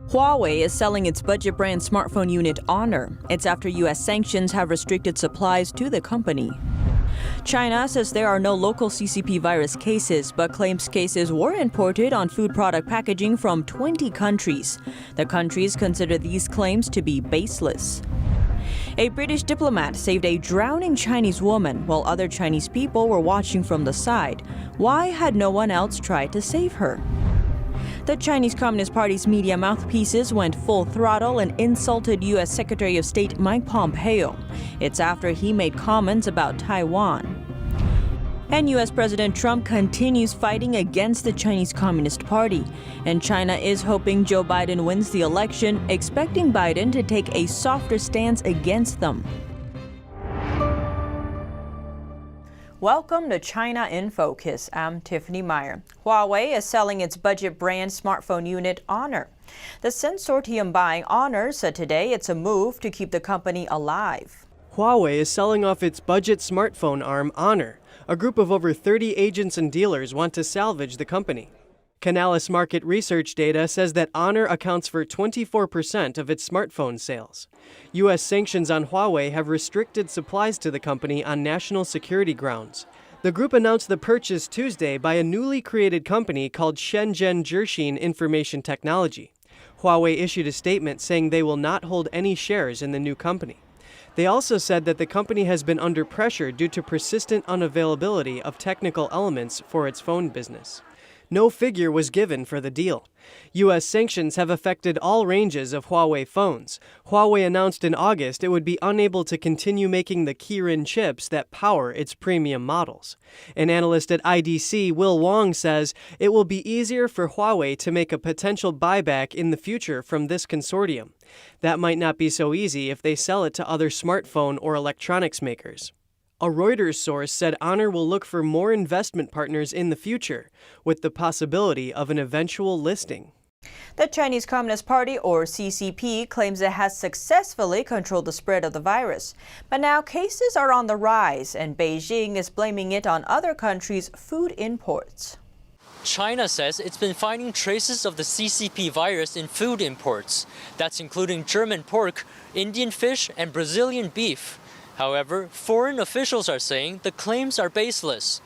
Huawei is selling its budget brand smartphone unit Honor. It's after U.S. sanctions have restricted supplies to the company. China says there are no local CCP virus cases, but claims cases were imported on food product packaging from 20 countries. The countries consider these claims to be baseless. A British diplomat saved a drowning Chinese woman while other Chinese people were watching from the side. Why had no one else tried to save her? The Chinese Communist Party's media mouthpieces went full throttle and insulted U.S. Secretary of State Mike Pompeo. It's after he made comments about Taiwan. And U.S. President Trump continues fighting against the Chinese Communist Party. And China is hoping Joe Biden wins the election, expecting Biden to take a softer stance against them. Welcome to China in Focus. I'm Tiffany Meyer. Huawei is selling its budget brand smartphone unit Honor. The consortium buying Honor said today it's a move to keep the company alive. Huawei is selling off its budget smartphone arm Honor. A group of over 30 agents and dealers want to salvage the company. Canalys market research data says that Honor accounts for 24% of its smartphone sales. U.S. sanctions on Huawei have restricted supplies to the company on national security grounds. The group announced the purchase Tuesday by a newly created company called Shenzhen Jirshin Information Technology. Huawei issued a statement saying they will not hold any shares in the new company. They also said that the company has been under pressure due to persistent unavailability of technical elements for its phone business. No figure was given for the deal. U.S. sanctions have affected all ranges of Huawei phones. Huawei announced in August it would be unable to continue making the Kirin chips that power its premium models. An analyst at IDC, Will Wong, says it will be easier for Huawei to make a potential buyback in the future from this consortium. That might not be so easy if they sell it to other smartphone or electronics makers. A Reuters source said Honor will look for more investment partners in the future, with the possibility of an eventual listing. The Chinese Communist Party, or CCP, claims it has successfully controlled the spread of the virus. But now cases are on the rise, and Beijing is blaming it on other countries' food imports. China says it's been finding traces of the CCP virus in food imports. That's including German pork, Indian fish, and Brazilian beef. However, foreign officials are saying the claims are baseless.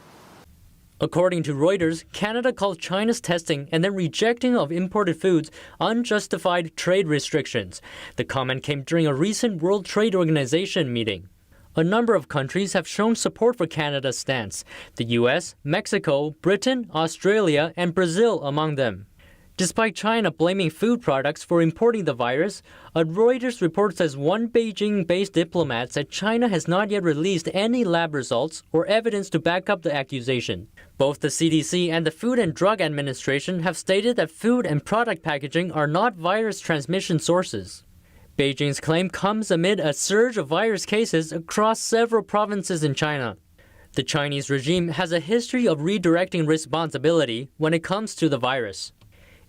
According to Reuters, Canada called China's testing and then rejecting of imported foods unjustified trade restrictions. The comment came during a recent World Trade Organization meeting. A number of countries have shown support for Canada's stance, the US, Mexico, Britain, Australia, and Brazil among them. Despite China blaming food products for importing the virus, a Reuters report says one Beijing-based diplomat said China has not yet released any lab results or evidence to back up the accusation. Both the CDC and the Food and Drug Administration have stated that food and product packaging are not virus transmission sources. Beijing's claim comes amid a surge of virus cases across several provinces in China. The Chinese regime has a history of redirecting responsibility when it comes to the virus.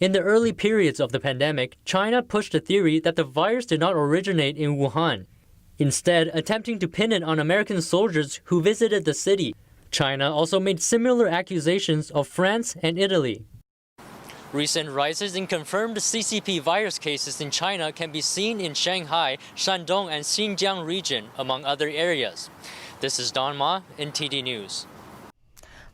In the early periods of the pandemic, China pushed the theory that the virus did not originate in Wuhan, instead attempting to pin it on American soldiers who visited the city. China also made similar accusations of France and Italy. Recent rises in confirmed CCP virus cases in China can be seen in Shanghai, Shandong, and Xinjiang region, among other areas. This is Don Ma, NTD News.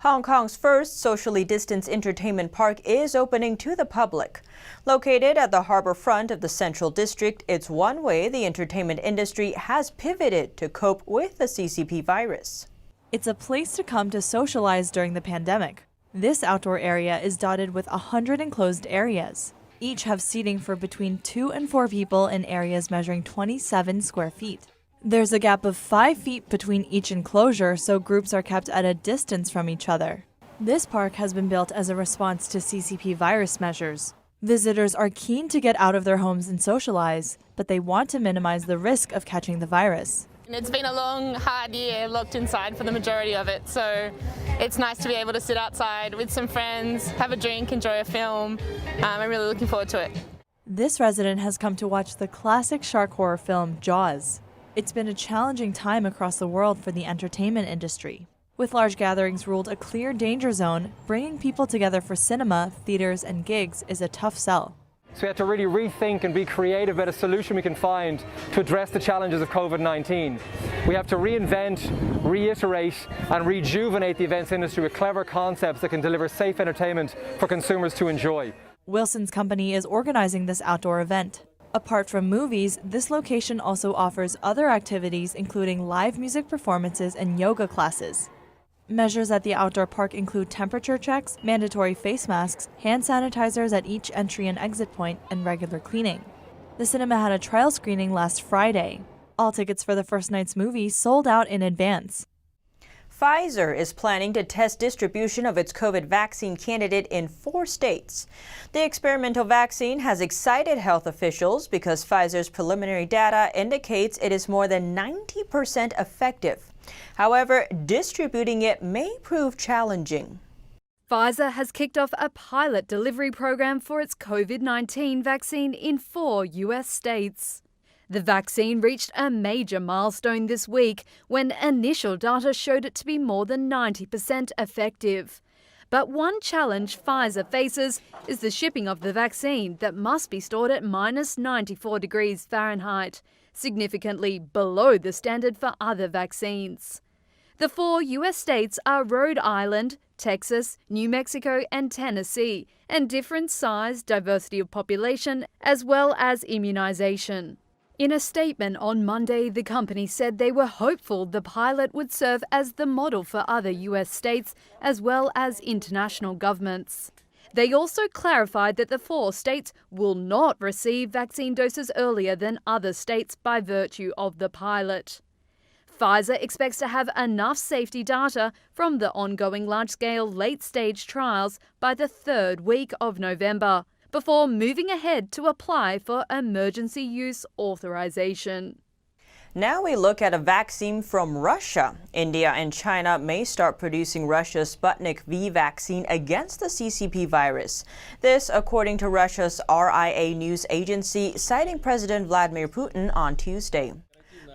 Hong Kong's first socially distanced entertainment park is opening to the public. Located at the harbor front of the Central District, it's one way the entertainment industry has pivoted to cope with the CCP virus. It's a place to come to socialize during the pandemic. This outdoor area is dotted with 100 enclosed areas. Each have seating for between 2 and 4 people in areas measuring 27 square feet. There's a gap of 5 feet between each enclosure, so groups are kept at a distance from each other. This park has been built as a response to CCP virus measures. Visitors are keen to get out of their homes and socialize, but they want to minimize the risk of catching the virus. It's been a long, hard year locked inside for the majority of it, so it's nice to be able to sit outside with some friends, have a drink, enjoy a film. I'm really looking forward to it. This resident has come to watch the classic shark horror film Jaws. It's been a challenging time across the world for the entertainment industry. With large gatherings ruled a clear danger zone, bringing people together for cinema, theaters, and gigs is a tough sell. So we had to really rethink and be creative about a solution we can find to address the challenges of COVID-19. We have to reinvent, reiterate, and rejuvenate the events industry with clever concepts that can deliver safe entertainment for consumers to enjoy. Wilson's company is organizing this outdoor event. Apart from movies, this location also offers other activities including live music performances and yoga classes. Measures at the outdoor park include temperature checks, mandatory face masks, hand sanitizers at each entry and exit point, and regular cleaning. The cinema had a trial screening last Friday. All tickets for the first night's movie sold out in advance. Pfizer is planning to test distribution of its COVID vaccine candidate in 4 states. The experimental vaccine has excited health officials because Pfizer's preliminary data indicates it is more than 90% effective. However, distributing it may prove challenging. Pfizer has kicked off a pilot delivery program for its COVID-19 vaccine in 4 U.S. states. The vaccine reached a major milestone this week when initial data showed it to be more than 90% effective. But one challenge Pfizer faces is the shipping of the vaccine that must be stored at minus 94 degrees Fahrenheit, significantly below the standard for other vaccines. The 4 U.S. states are Rhode Island, Texas, New Mexico and Tennessee, and different size, diversity of population, as well as immunization. In a statement on Monday, the company said they were hopeful the pilot would serve as the model for other U.S. states as well as international governments. They also clarified that the 4 states will not receive vaccine doses earlier than other states by virtue of the pilot. Pfizer expects to have enough safety data from the ongoing large-scale late-stage trials by the 3rd week of November, before moving ahead to apply for emergency use authorization. Now we look at a vaccine from Russia. India and China may start producing Russia's Sputnik V vaccine against the CCP virus. This, according to Russia's RIA news agency, citing President Vladimir Putin on Tuesday.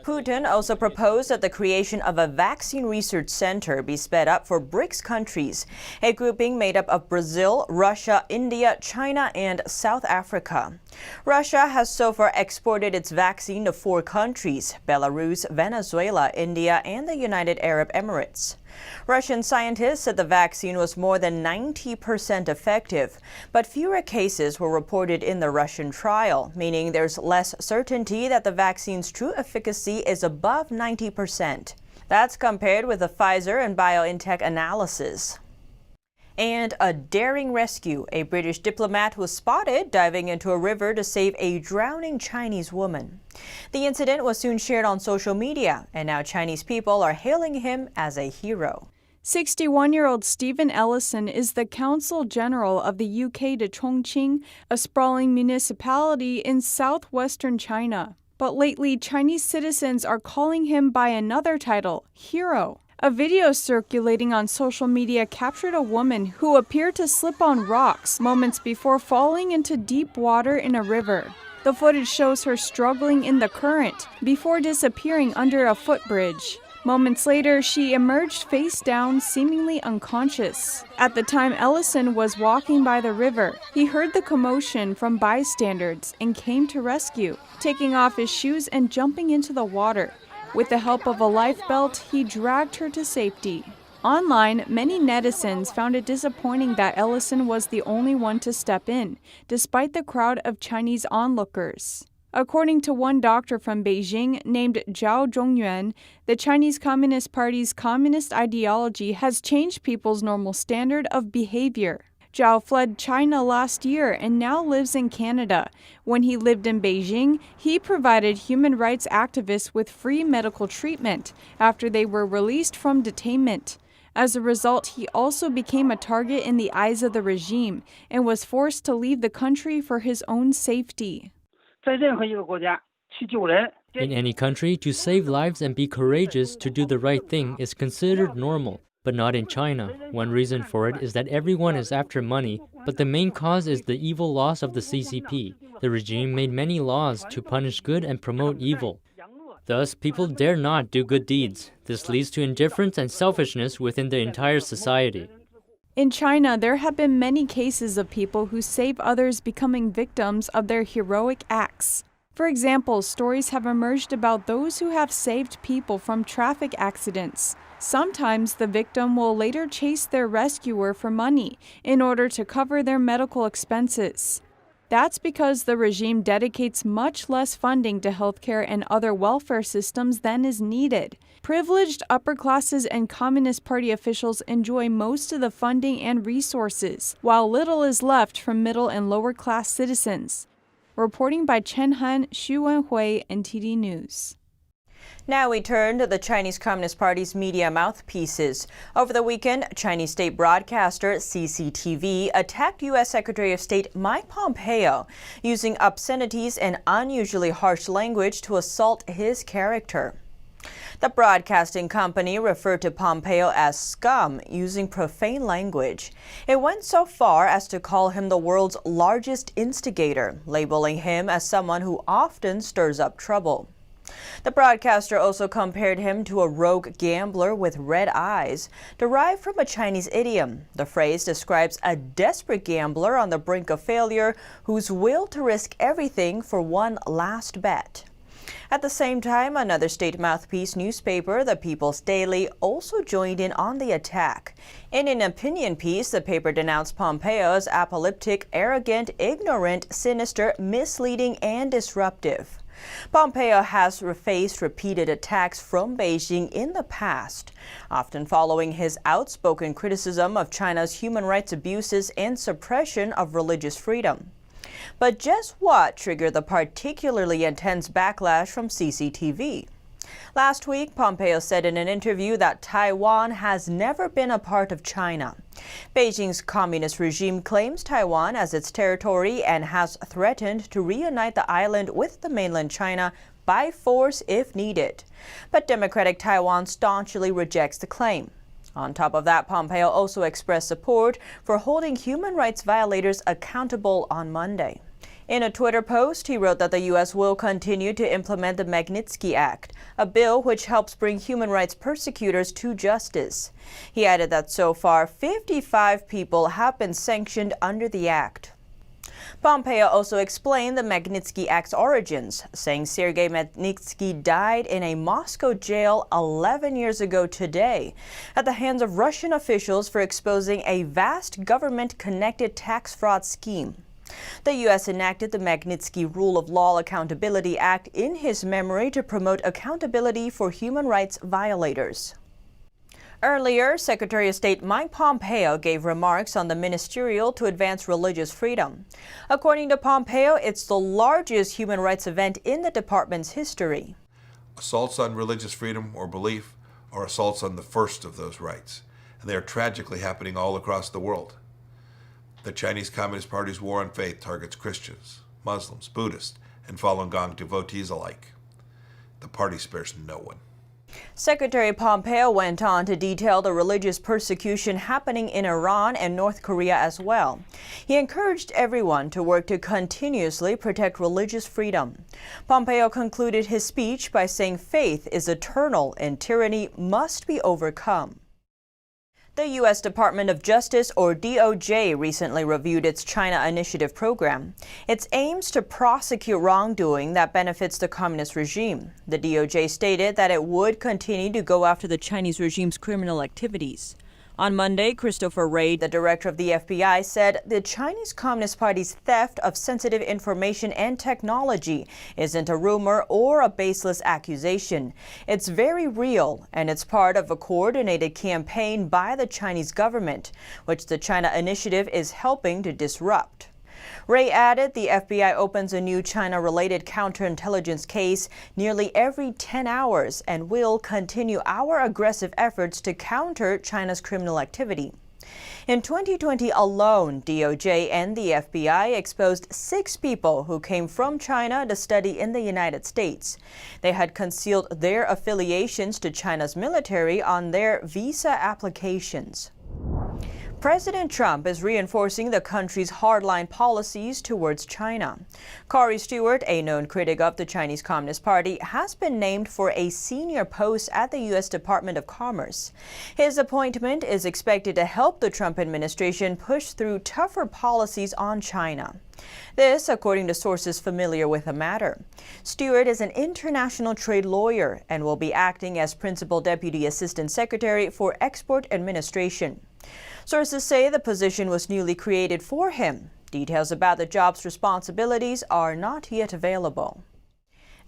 Putin also proposed that the creation of a vaccine research center be sped up for BRICS countries, a grouping made up of Brazil, Russia, India, China, and South Africa. Russia has so far exported its vaccine to 4 countries: Belarus, Venezuela, India, and the United Arab Emirates. Russian scientists said the vaccine was more than 90% effective, but fewer cases were reported in the Russian trial, meaning there's less certainty that the vaccine's true efficacy is above 90%. That's compared with the Pfizer and BioNTech analysis. And a daring rescue. A British diplomat was spotted diving into a river to save a drowning Chinese woman. The incident was soon shared on social media, and now Chinese people are hailing him as a hero. 61-year-old Stephen Ellison is the Consul General of the UK to Chongqing, a sprawling municipality in southwestern China. But lately, Chinese citizens are calling him by another title, hero. A video circulating on social media captured a woman who appeared to slip on rocks moments before falling into deep water in a river. The footage shows her struggling in the current before disappearing under a footbridge. Moments later, she emerged face down, seemingly unconscious. At the time Ellison was walking by the river, he heard the commotion from bystanders and came to rescue, taking off his shoes and jumping into the water. With the help of a life belt, he dragged her to safety. Online, many netizens found it disappointing that Ellison was the only one to step in, despite the crowd of Chinese onlookers. According to one doctor from Beijing named Zhao Zhongyuan, the Chinese Communist Party's communist ideology has changed people's normal standard of behavior. Zhao fled China last year and now lives in Canada. When he lived in Beijing, he provided human rights activists with free medical treatment after they were released from detainment. As a result, he also became a target in the eyes of the regime and was forced to leave the country for his own safety. In any country, to save lives and be courageous to do the right thing is considered normal. But not in China. One reason for it is that everyone is after money, but the main cause is the evil laws of the CCP. The regime made many laws to punish good and promote evil. Thus, people dare not do good deeds. This leads to indifference and selfishness within the entire society. In China, there have been many cases of people who save others becoming victims of their heroic acts. For example, stories have emerged about those who have saved people from traffic accidents. Sometimes the victim will later chase their rescuer for money in order to cover their medical expenses. That's because the regime dedicates much less funding to healthcare and other welfare systems than is needed. Privileged upper classes and Communist Party officials enjoy most of the funding and resources, while little is left from middle and lower class citizens. Reporting by Chen Han, Xu Wenhui, NTD News. Now we turn to the Chinese Communist Party's media mouthpieces. Over the weekend, Chinese state broadcaster CCTV attacked U.S. Secretary of State Mike Pompeo, using obscenities and unusually harsh language to assault his character. The broadcasting company referred to Pompeo as scum, using profane language. It went so far as to call him the world's largest instigator, labeling him as someone who often stirs up trouble. The broadcaster also compared him to a rogue gambler with red eyes, derived from a Chinese idiom. The phrase describes a desperate gambler on the brink of failure whose will to risk everything for one last bet. At the same time, another state mouthpiece newspaper, the People's Daily, also joined in on the attack. In an opinion piece, the paper denounced Pompeo as apocalyptic, arrogant, ignorant, sinister, misleading, and disruptive. Pompeo has faced repeated attacks from Beijing in the past, often following his outspoken criticism of China's human rights abuses and suppression of religious freedom. But just what triggered the particularly intense backlash from CCTV? Last week, Pompeo said in an interview that Taiwan has never been a part of China. Beijing's communist regime claims Taiwan as its territory and has threatened to reunite the island with the mainland China by force if needed. But democratic Taiwan staunchly rejects the claim. On top of that, Pompeo also expressed support for holding human rights violators accountable on Monday. In a Twitter post, he wrote that the U.S. will continue to implement the Magnitsky Act, a bill which helps bring human rights persecutors to justice. He added that so far, 55 people have been sanctioned under the act. Pompeo also explained the Magnitsky Act's origins, saying Sergei Magnitsky died in a Moscow jail 11 years ago today at the hands of Russian officials for exposing a vast government-connected tax fraud scheme. The U.S. enacted the Magnitsky Rule of Law Accountability Act in his memory to promote accountability for human rights violators. Earlier, Secretary of State Mike Pompeo gave remarks on the ministerial to advance religious freedom. According to Pompeo, it's the largest human rights event in the department's history. Assaults on religious freedom or belief are assaults on the first of those rights, and they are tragically happening all across the world. The Chinese Communist Party's war on faith targets Christians, Muslims, Buddhists, and Falun Gong devotees alike. The party spares no one. Secretary Pompeo went on to detail the religious persecution happening in Iran and North Korea as well. He encouraged everyone to work to continuously protect religious freedom. Pompeo concluded his speech by saying faith is eternal and tyranny must be overcome. The U.S. Department of Justice, or DOJ, recently reviewed its China Initiative program. It aims to prosecute wrongdoing that benefits the communist regime. The DOJ stated that it would continue to go after the Chinese regime's criminal activities. On Monday, Christopher Wray, the director of the FBI, said the Chinese Communist Party's theft of sensitive information and technology isn't a rumor or a baseless accusation. It's very real, and it's part of a coordinated campaign by the Chinese government, which the China Initiative is helping to disrupt. Wray added the FBI opens a new China-related counterintelligence case nearly every 10 hours and will continue our aggressive efforts to counter China's criminal activity. In 2020 alone, DOJ and the FBI exposed 6 people who came from China to study in the United States. They had concealed their affiliations to China's military on their visa applications. President Trump is reinforcing the country's hardline policies towards China. Corey Stewart, a known critic of the Chinese Communist Party, has been named for a senior post at the U.S. Department of Commerce. His appointment is expected to help the Trump administration push through tougher policies on China. This, according to sources familiar with the matter. Stewart is an international trade lawyer and will be acting as Principal Deputy Assistant Secretary for Export Administration. Sources say the position was newly created for him. Details about the job's responsibilities are not yet available.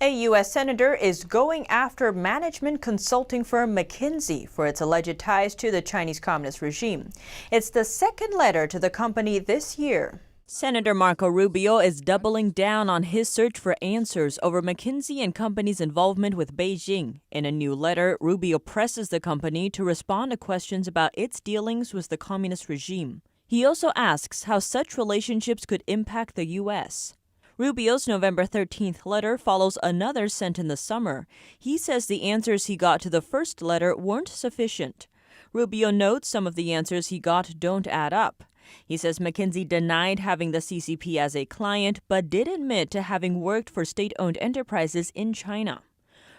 A U.S. senator is going after management consulting firm McKinsey for its alleged ties to the Chinese Communist regime. It's the second letter to the company this year. Senator Marco Rubio is doubling down on his search for answers over McKinsey and Company's involvement with Beijing. In a new letter, Rubio presses the company to respond to questions about its dealings with the communist regime. He also asks how such relationships could impact the U.S. Rubio's November 13th letter follows another sent in the summer. He says the answers he got to the first letter weren't sufficient. Rubio notes some of the answers he got don't add up. He says McKinsey denied having the CCP as a client, but did admit to having worked for state-owned enterprises in China.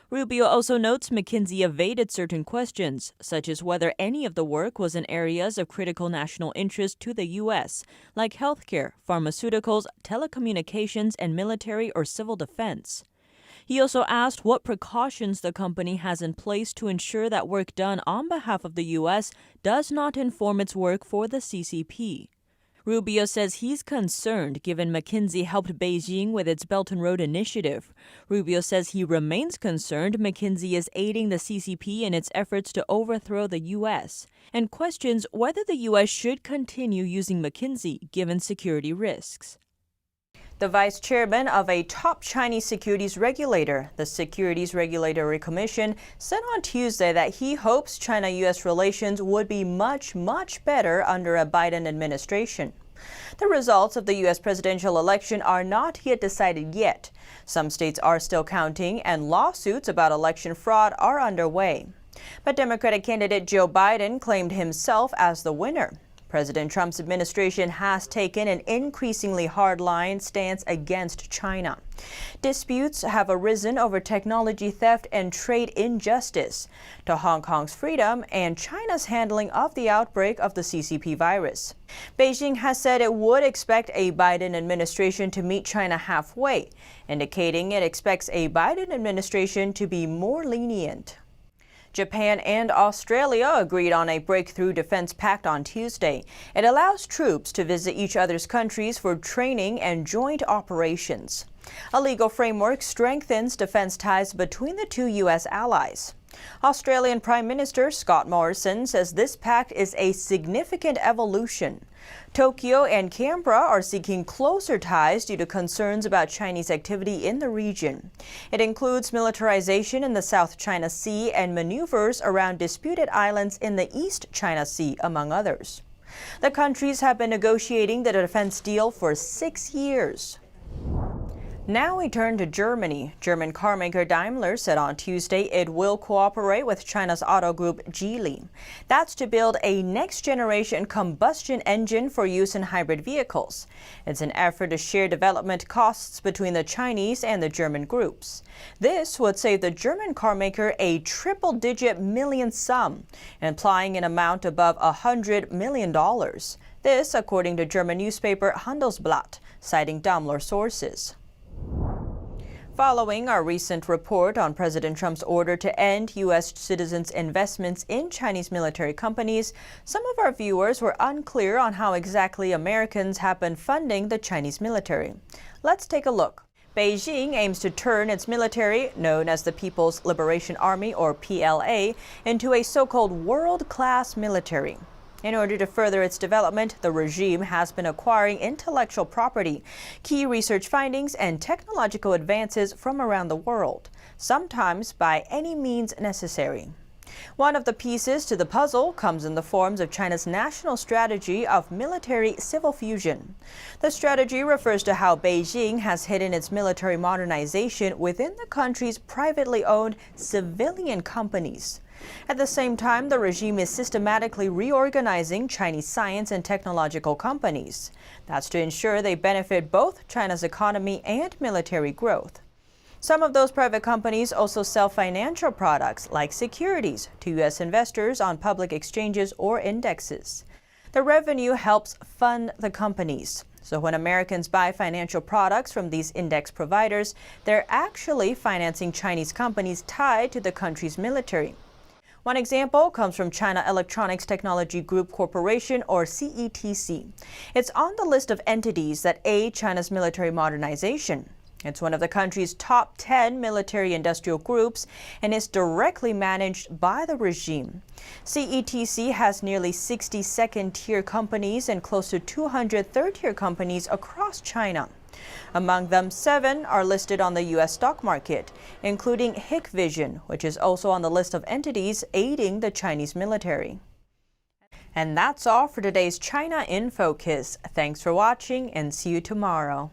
Rubio also notes McKinsey evaded certain questions, such as whether any of the work was in areas of critical national interest to the U.S., like healthcare, pharmaceuticals, telecommunications, and military or civil defense. He also asked what precautions the company has in place to ensure that work done on behalf of the U.S. does not inform its work for the CCP. Rubio says he's concerned given McKinsey helped Beijing with its Belt and Road Initiative. Rubio says he remains concerned McKinsey is aiding the CCP in its efforts to overthrow the U.S. and questions whether the U.S. should continue using McKinsey given security risks. The vice chairman of a top Chinese securities regulator, the Securities Regulatory Commission, said on Tuesday that he hopes China-U.S. relations would be much better under a Biden administration. The results of the U.S. presidential election are not yet decided yet. Some states are still counting, and lawsuits about election fraud are underway. But Democratic candidate Joe Biden claimed himself as the winner. President Trump's administration has taken an increasingly hardline stance against China. Disputes have arisen over technology theft and trade injustice, to Hong Kong's freedom and China's handling of the outbreak of the CCP virus. Beijing has said it would expect a Biden administration to meet China halfway, indicating it expects a Biden administration to be more lenient. Japan and Australia agreed on a breakthrough defense pact on Tuesday. It allows troops to visit each other's countries for training and joint operations. A legal framework strengthens defense ties between the two U.S. allies. Australian Prime Minister Scott Morrison says this pact is a significant evolution. Tokyo and Canberra are seeking closer ties due to concerns about Chinese activity in the region. It includes militarization in the South China Sea and maneuvers around disputed islands in the East China Sea, among others. The countries have been negotiating the defense deal for 6 years. Now we turn to Germany. German carmaker Daimler said on Tuesday it will cooperate with China's auto group Geely. That's to build a next-generation combustion engine for use in hybrid vehicles. It's an effort to share development costs between the Chinese and the German groups. This would save the German carmaker a triple-digit million sum, implying an amount above $100 million. This, according to German newspaper Handelsblatt, citing Daimler sources. Following our recent report on President Trump's order to end U.S. citizens' investments in Chinese military companies, some of our viewers were unclear on how exactly Americans have been funding the Chinese military. Let's take a look. Beijing aims to turn its military, known as the People's Liberation Army or PLA, into a so-called world-class military. In order to further its development, the regime has been acquiring intellectual property, key research findings, and technological advances from around the world, sometimes by any means necessary. One of the pieces to the puzzle comes in the forms of China's national strategy of military-civil fusion. The strategy refers to how Beijing has hidden its military modernization within the country's privately owned civilian companies. At the same time, the regime is systematically reorganizing Chinese science and technological companies. That's to ensure they benefit both China's economy and military growth. Some of those private companies also sell financial products like securities to U.S. investors on public exchanges or indexes. The revenue helps fund the companies. So when Americans buy financial products from these index providers, they're actually financing Chinese companies tied to the country's military. One example comes from China Electronics Technology Group Corporation, or CETC. It's on the list of entities that aid China's military modernization. It's one of the country's top 10 military-industrial groups and is directly managed by the regime. CETC has nearly 60 second-tier companies and close to 200 third-tier companies across China. Among them, 7 are listed on the U.S. stock market, including Hikvision, which is also on the list of entities aiding the Chinese military. And that's all for today's China in Focus. Thanks for watching and see you tomorrow.